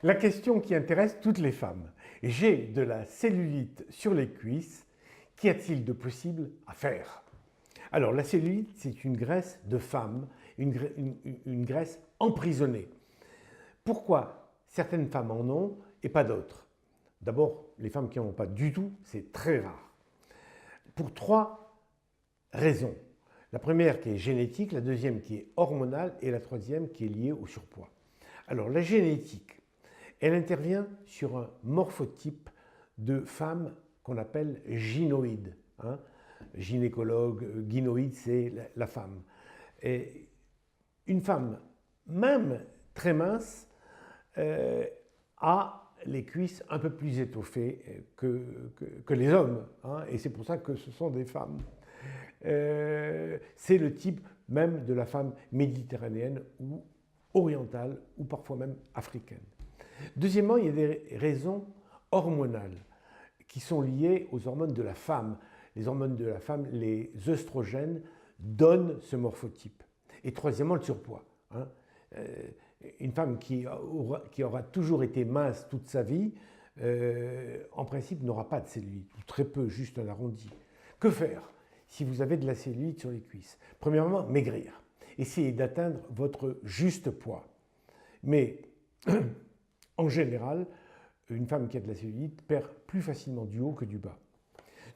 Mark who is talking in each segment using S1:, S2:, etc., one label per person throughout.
S1: La question qui intéresse toutes les femmes. J'ai de la cellulite sur les cuisses. Qu'y a-t-il de possible à faire? Alors, la cellulite, c'est une graisse de femme, une graisse emprisonnée. Pourquoi certaines femmes en ont et pas d'autres? D'abord, les femmes qui n'en ont pas du tout, c'est très rare. Pour trois raisons. La première qui est génétique, la deuxième qui est hormonale et la troisième qui est liée au surpoids. Alors, la génétique, elle intervient sur un morphotype de femmes qu'on appelle gynoïdes. Gynécologue, gynoïde, c'est la femme. Et une femme, même très mince, a les cuisses un peu plus étoffées que les hommes. Et c'est pour ça que ce sont des femmes. C'est le type même de la femme méditerranéenne ou orientale ou parfois même africaine. Deuxièmement, il y a des raisons hormonales qui sont liées aux hormones de la femme. Les hormones de la femme, les œstrogènes, donnent ce morphotype. Et troisièmement, le surpoids. Une femme qui aura toujours été mince toute sa vie, en principe, n'aura pas de cellulite, ou très peu, juste un arrondi. Que faire si vous avez de la cellulite sur les cuisses? Premièrement, maigrir. Essayez d'atteindre votre juste poids. Mais en général, une femme qui a de la cellulite perd plus facilement du haut que du bas.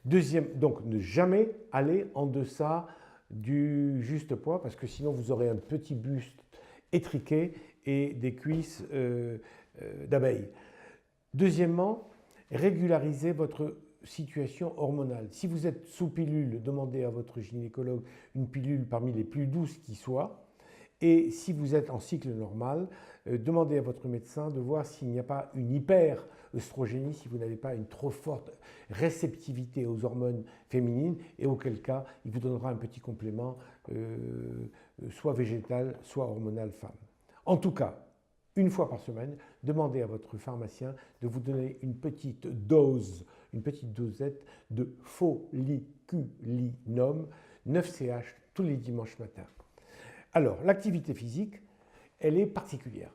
S1: Deuxième, donc ne jamais aller en deçà du juste poids parce que sinon vous aurez un petit buste étriqué et des cuisses d'abeille. Deuxièmement, régularisez votre situation hormonale. Si vous êtes sous pilule, demandez à votre gynécologue une pilule parmi les plus douces qui soient. Et si vous êtes en cycle normal, demandez à votre médecin de voir s'il n'y a pas une hyper-œstrogénie, si vous n'avez pas une trop forte réceptivité aux hormones féminines, et auquel cas, il vous donnera un petit complément, soit végétal, soit hormonal femme. En tout cas, une fois par semaine, demandez à votre pharmacien de vous donner une petite dose, une petite dosette de folliculinum 9CH tous les dimanches matins. Alors, l'activité physique, elle est particulière.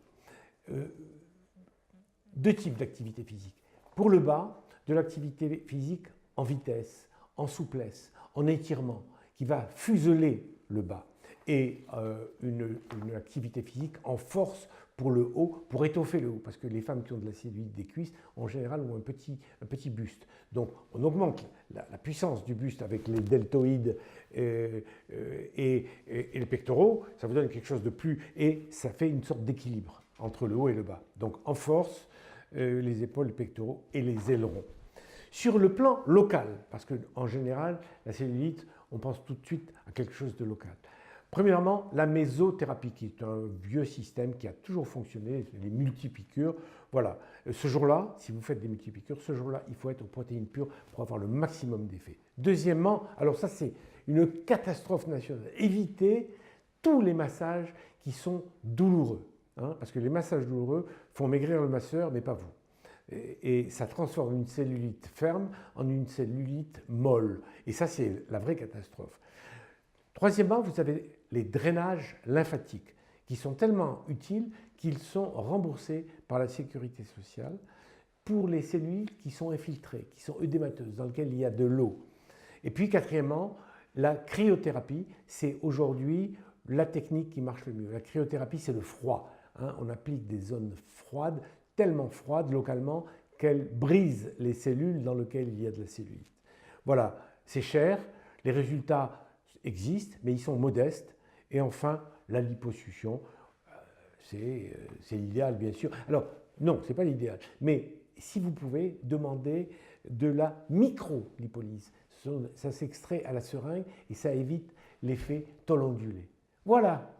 S1: Deux types d'activité physique. Pour le bas, de l'activité physique en vitesse, en souplesse, en étirement, qui va fuseler le bas. Et une activité physique en force pour le haut, pour étoffer le haut, parce que les femmes qui ont de la cellulite des cuisses, en général, ont un petit buste. Donc, on augmente la puissance du buste avec les deltoïdes et les pectoraux, ça vous donne quelque chose de plus, et ça fait une sorte d'équilibre entre le haut et le bas. Donc, en force, les épaules, les pectoraux et les ailerons. Sur le plan local, parce qu'en général, la cellulite, on pense tout de suite à quelque chose de local. Premièrement, la mésothérapie, qui est un vieux système qui a toujours fonctionné, les multipiqûres. Voilà, ce jour-là, si vous faites des multipiqûres, ce jour-là, il faut être aux protéines pures pour avoir le maximum d'effet. Deuxièmement, alors ça c'est une catastrophe nationale, évitez tous les massages qui sont douloureux, parce que les massages douloureux font maigrir le masseur, mais pas vous. Et ça transforme une cellulite ferme en une cellulite molle. Et ça, c'est la vraie catastrophe. Troisièmement, vous avez les drainages lymphatiques qui sont tellement utiles qu'ils sont remboursés par la sécurité sociale pour les cellules qui sont infiltrées, qui sont œdémateuses, dans lesquelles il y a de l'eau. Et puis quatrièmement, la cryothérapie, c'est aujourd'hui la technique qui marche le mieux. La cryothérapie, c'est le froid. On applique des zones froides, tellement froides localement qu'elles brisent les cellules dans lesquelles il y a de la cellulite. Voilà, c'est cher, les résultats existent, mais ils sont modestes. Et enfin, la liposuction, c'est l'idéal, bien sûr. Alors, non, ce n'est pas l'idéal, mais si vous pouvez, demander de la micro-lipolyse. Ça s'extrait à la seringue et ça évite l'effet tol ondulé. Voilà.